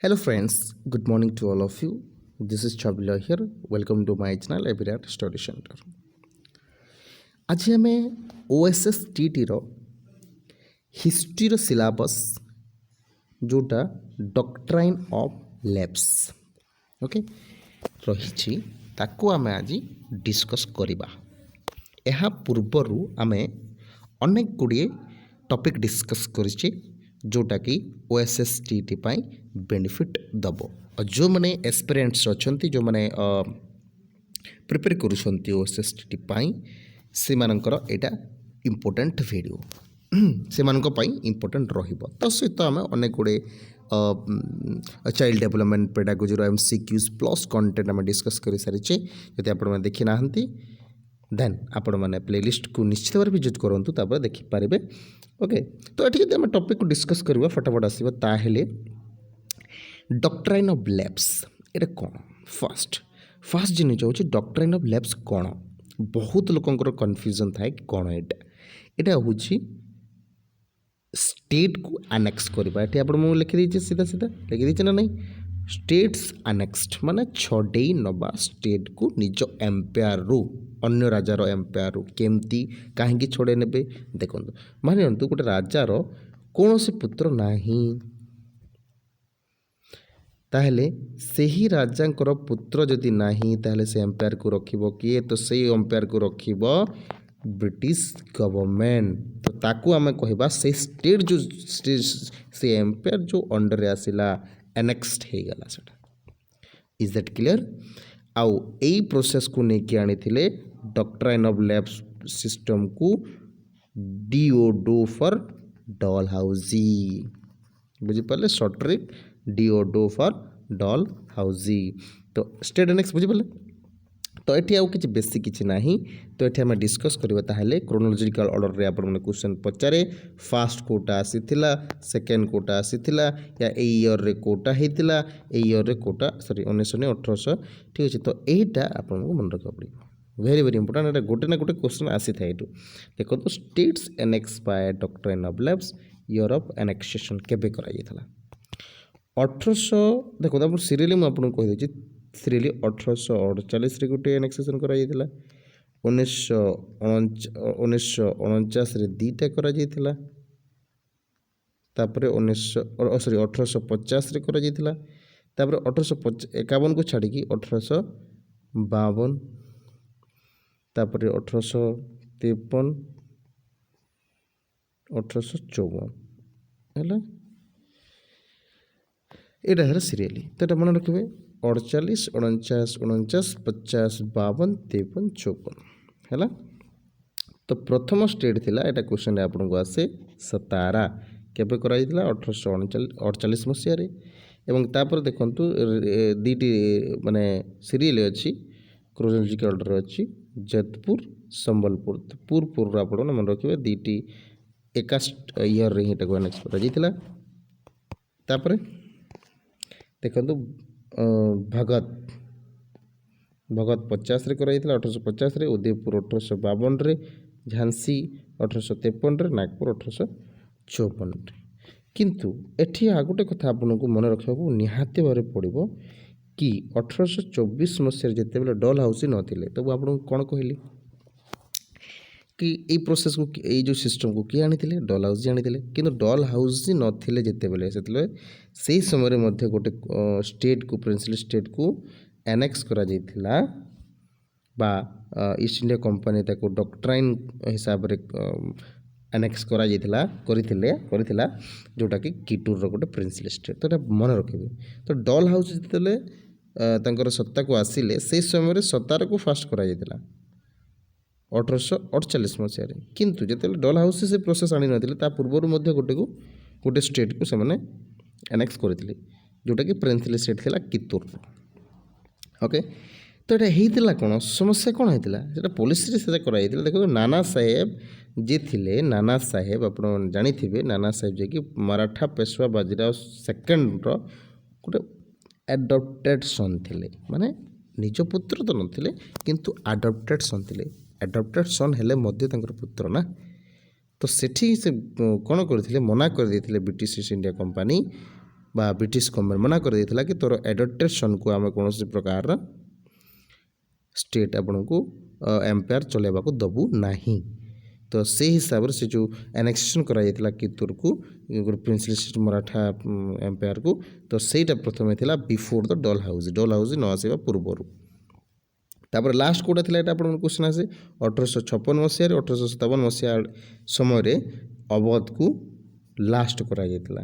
Hello friends, good morning to all of you. This is Chabila here. Welcome to my channel Evirat Study Center. आज आम OSS टीटीर history syllabus जोटा doctrine of labs okay रही ताकू आम आज discuss करिबा। एहा पूर्वरु आमे अनेक गुड़िए टॉपिक डिस्कस करिछि जोटा कि ओएसएस टीटी पाई बेनिफिट दबो। और जो माने एस्पिरेंट्स अछंती जो माने प्रिपेयर करूछंती ओएसएस टीटी पाई से मानकर एटा इम्पोर्टेंट वीडियो से मानक पाई इम्पोर्टेंट रहिबो। तो सहित आमे अनेक गुड़े child development pedagogy MCQs plus content आमे डिस्कस कर सारिछे। जदि आपण माने देखि नाहंती देन आपण मैंने प्लेलिस्ट को निश्चित भाव विजिट करूँ तापर देखिपारे। ओके तो ये जब आम टॉपिक को डिस्कस करवा फटाफट आसो ताहले डॉक्ट्राइन ऑफ लैब्स ये कौन फास्ट जिनिस हूँ डॉक्ट्राइन ऑफ लैब्स कौन। बहुत लोकंर कन्फ्यूजन थाए कि कौन यहाँ हूँ स्टेट को आनेक्स करवा। ये आप लिखिदे सीधा सीधा लिखिदे ना नहीं स्टेट्स आनेक्सड माने छड़े नवा स्टेट को निज एम्पायर रु अन्य राजार एम्पायर रु केमती कहीं छड़े ने देखो मान गोटे राजार कौन से पुत्र नाही ताहले सही राजांकर पुत्र जदि नाही ताहले से एम्पायर को रखिबो किए तो सही एम्पायर को रखिबो ब्रिटिश गवर्नमेंट। तो ताकू आमे कहबा से स्टेट जो से एम्पायर जो अंडर आसिला एनेक्सड हो गला सेटा। Is that clear? आउ एई प्रोसेस को लेके आनी थिले डॉक्ट्राइन ऑफ लैब्स सिस्टम को डीओडो फॉर डॉल हाउजी बुझी पाले शॉर्ट ट्रिक डीओडो फॉर डॉल हाउजी। तो स्टेट एनेक्स बुझी पाले। तो ये आउ किसी बेसी किसी ना तो ये आम डिस्कस करवा ताहले क्रोनोलॉजिकल ऑर्डर रे आपण मैंने क्वेश्चन पचारे फास्ट कोटा आसीथिला सेकेंड कोटा आसीथिला या ए ईयर रे कोटा हेतिला ए ईयर रे कोटा सॉरी 1900 1800 ठीक अच्छे। तो यहीटा आपको मन रखा पड़ो वेरी वेरी इंपोर्टेंट। ये गोटे ना गोटे क्वेश्चन आसी था ये देखो तो states annex by doctrine of lapse year of annexation केबे करा जायथला 1800 देखो आप सीरियली मुझे कहीदे सीरियली 1848 गोटे एनेक्सेशन करा जायथला 1949 रे दीटा करा जायथला तापरे 1850 रे करा जायथला तापरे 1851 को छाड़ी 1852 तापरे 1853 1854 है यहाँ सीरियली। तो ये मन रखिए 48 49 49 50 52 53 54 है। तो प्रथम स्टेट थिला एटा क्वेश्चन आपको आसे सतारा केबे करा जायतिला 1848 मसीह एवं तापर देखंतु दीटी माने सीरियल अच्छी क्रोनोलॉजिकल ऑर्डर अच्छी जोधपुर संबलपुर पूर्व आप मन रखिए दीटी एका ईयर रे हिटा को एनेक्स करा जायतिला। तापर देखंतु भगत 50 रे करा जायतिला 1850 रे उदयपुर 1852 रे झांसी 1853 रे नागपुर 1854 रे। किंतु एठी आ गोटे कथा आपको मन रखा निहाती भाव पड़ो कि 1824 मसीह जिते बेले डॉल हाउस नथिले तब आपको कौन कहली कि ये प्रोसेस को ये जो सिस्टम को किए आनी डॉल हाउस आनी कि डॉल हाउस नथिले जिते बेले से समय मध्य गोटे स्टेट को प्रिंसिपल स्टेट को एनेक्स करा जायतिला बा ईस्ट इंडिया कंपनी ताको डॉक्ट्राइन हिसाब रे एनेक्स करा जायतिला करिथिला जोटा कि किटूर गोटे प्रिंसिपल स्टेट। तो मन रखिए तो डॉल हाउस जिते तांकर सत्ता को आसिले से समय सत्तार को फास्ट करा जायतिला 1848 मसीह किंतु जिते डॉल हाउस से प्रोसेस आनी नथिले ता पूर्व गोटे स्टेट को सेमाने एनेक्स करथिले जोटा कि प्रिंसिपल स्टेट थिला कितूर। ओके तो ये कौन समस्या कौन होता पुलिस से कराइला। देखो नाना साहेब जी थिले नाना साहेब आप जानी नाना साहेब जे कि मराठा पेशवा बाजीराव सेकेंड गोटे एडप्टेड सन थिले माने निज पुत्र तो नथिले किंतु एडप्टेड सन थिले। एडप्टेड सन हेले मध्य तांकर पुत्र ना तो सेठी से कौन करथिले मना कर देथिले ब्रिटिश ईस्ट इंडिया कंपनी बा ब्रिटिश गवर्नमेंट मना कर देथिला कि तोर एडप्टेशन को आम कौन प्रकार स्टेट आपन को एम्पायर चलेबा को दबू नहीं। तो से हिसाब से जो एनेक्सेशन कराइला कितुर को प्रिंसली मराठा एम्पायर को तो सेटा प्रथम थिला बिफोर द डल हाउस न आसवा पूर्वर। तापर लास्ट कोटा थिला एटा आपन क्वेश्चन आसे 1856 मसीह 1857 मसीह समय अवध को लास्ट करा जायतिला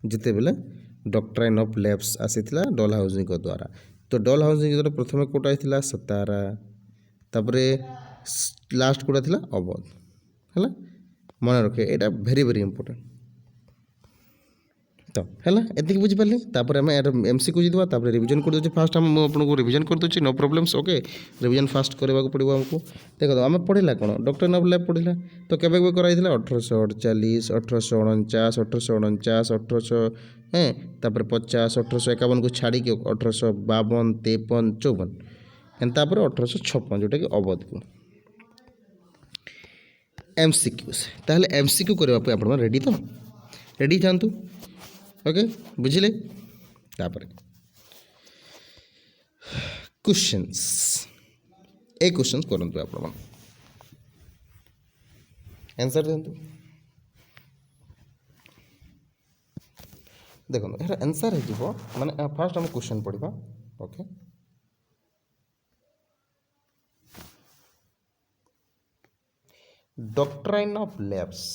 जिते बेले डॉक्ट्राइन ऑफ लैप्स आसीथिला डल हाउसिंग को द्वारा। तो डल हाउसिंग द्वारा प्रथम कोटा थिला सतारा तापरे लास्ट कोटा थिला अवध है मन रखे एटा भेरी भेरी इंपोर्टेंट। तो है एति बुझिपारे तापर आम एमसीक्यू जीवा तापर रिविजन कर दूचे फास्ट हम आपको रिविजन कर दूचे no problems okay revision fast करने को पड़ो हमको। देखो आम पढ़ला कौन डॉक्टर ऑफ लैब पढ़ला तो केबे कराई 1848 1849 1849 1800 हैं तापर 50 1851 को छाड़ी 1852 53 54 एंता 1856 जोटा कि अवध को एमसीक्यू ताहले एमसीक्यू करबा आप रेडी तो रेडी थांतु ओके बुझिले। तापर क्वेश्चंस ए क्वेश्चंस करंतु आप आंसर देंतु। देखो यार आंसर है जीवो माने फर्स्ट हम क्वेश्चन पढ़िबा okay. Doctrine of Lapse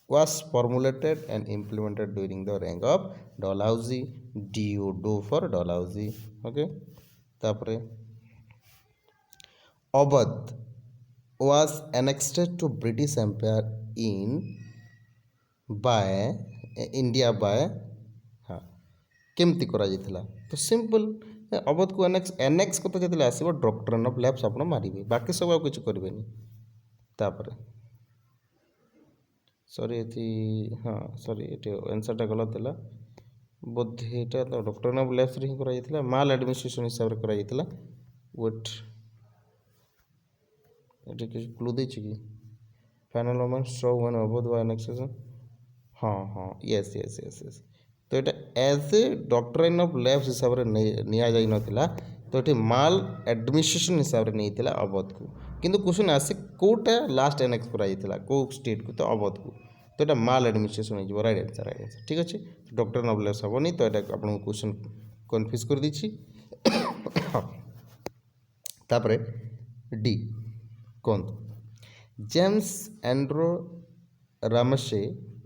was formulated and implemented during the reign of Dalhousie. Do for Dalhousie. Okay. तापरे Awadh was annexed to British Empire in by India by हाँ केमती करा जाइथिला तो सिंपल अवध को एनेक्स करते जेतले आसीबो doctrine of lapse आपण मारिबे बाकी सब आ कुछ करबेनी। तापरे सॉरी ये हाँ सॉरी ये आंसरटा गलत है बोधे यहाँ तो डॉक्टर ऑफ लैप्स ही कर माल एडमिनिस्ट्रेशन हिसाब से कर वेट ये किसी क्लू दे कि final moment show one Awadh by annexation हाँ हाँ यस यस यस यस तो ये as a doctrine of lapse हिसाब से निया जाई नथिला तो ये माल एडमिनिस्ट्रेशन हिसाब से नहीं अवध को किंतु क्वेश्चन आसे कोटा लास्ट एनेक्स कर को स्टेट को तो अवध को तो ये माल एडमिनिस्ट्रेशन हो राइट आंसर ठीक अच्छे डॉक्टर ऑफ लैप्स हेनी तो ये आपको क्वेश्चन कन्फ्यूज कर दीची। तापरे डी कौन James Andrew Ramsay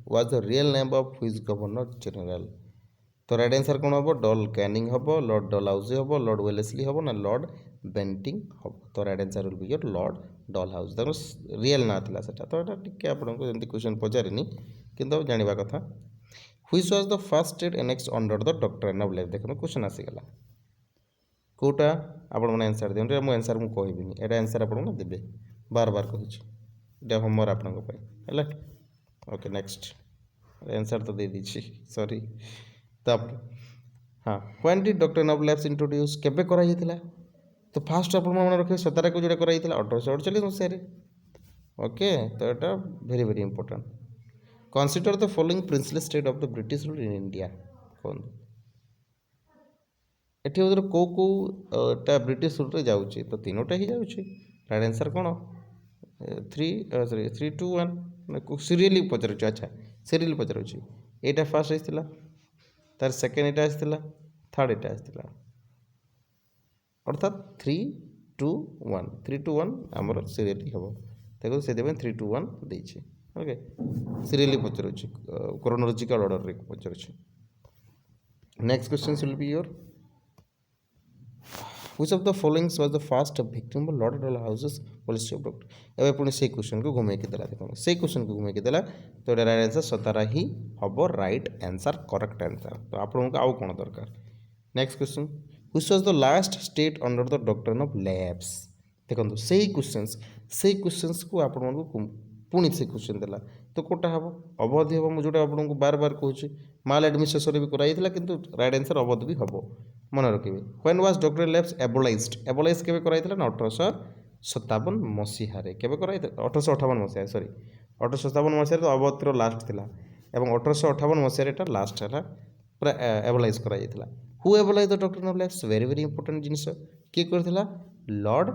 was the real name of which governor general तो राइट आंसर कौन हम डल कैनिंग हम लॉर्ड डलहाउसी हम लॉर्ड वेलेस्ली हम ना लॉर्ड बेंटिंग हम तो right answer will be your Lord Dalhousie तर रियल ना था सेटा तो ये टिके आपको जमी क्वेश्चन पचारिनी किंतु जानवा कथा which was the first state annex under the doctrine of lapse देखो क्वेश्चन आसीगला कोटा आपण मैंने आंसर दिखाँ मुझे आंसर मुझे कहबिनी एटा आंसर आपको देवे बार बार कहूँ होमवर्क आपंपाई ओके नेक्स्ट आंसर तो दे दीची सॉरी। तापर हाँ when did doctrine of lapse introduce केबे करा जाइतिला तो फास्ट आप मन रखिए 17 को जोड़ा करा जाइतिला 1848 मसीह ओके तो ये very very important consider the following princely state of the British rule in India कौन एठी उधर को ब्रिटिश रूल रे जाउची तो तीनोटा ही जाउची राइट आंसर कौन 3 2 1 सीरियली पचार अच्छा सीरियल पचार यहाँ फास्ट आसला तार सेकेंड यहाँ आसला थर्ड यहाँ आसला अर्थात 3 2 1 3 2 1 आमर सीरियली हम देखो से 3 2 1 देछे ओके सीरियली पचार क्रोनोलॉजिकल ऑर्डर रे पचार। Next question will be your which of the following was the first victim of Lord Dalhousie's policy of doctor एवं पुणी से क्वेश्चन को घुमे देला देखो से क्वेश्चन को घुमे देला तो राइट आंसर 17 ही हम राइट आंसर करेक्ट आंसर तो आपको आउ कौन दरकार। Next question which was the last state under the doctrine of lapse देखो से क्वेश्चंस को आपको पुणी से क्वेश्चन देला तो कोटा हम अवधि हम जो आपको बार बार कहूँ माल एडमिनिस्ट्रेशन भी कराइला किंतु राइट आंसर अवध भी हम मन रखिए व्हेन वाज डॉक्ट्राइन लैप्स एबोलाइज्ड केबे कराइला ना 1857 मसीह केबे कराइला 1858 मसीह सॉरी 1857 मसीह तो अवधर लास्ट थिला एवं 1858 मसीह लास्ट है पूरा एबलाइज कराଯାଇଥିଲା। Who abolish the doctrine of lapse very very important जिनस किए करथिला लॉर्ड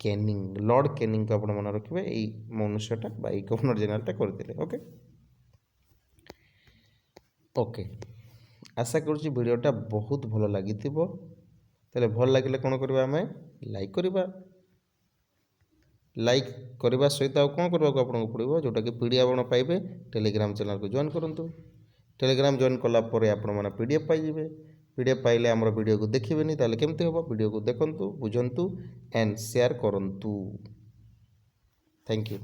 कैनिंग। लॉर्ड कैनिंग को आपण मन रखिबे एई मनुष्यटा बा एई गवर्नर जनरलटा करथिले। ओके ओके आशा करुच्ची भिडियोटा बहुत भल लगी तेरे भल लगे कौन करवा आम लाइक करवा लाइक करने सहित आउ कौन करने को आपको पड़ो जोटा कि पीडीएफ आप पाइबे टेलीग्राम चैनल को जॉइन करूँ। टेलीग्राम जॉइन कलापर आपण पीडीएफ पाइबे। पीडीएफ पाइले आमर वीडियो को देखिए ताले केमती हम वीडियो को देखंतु बुझंतु एंड शेयर करंतु। Thank you.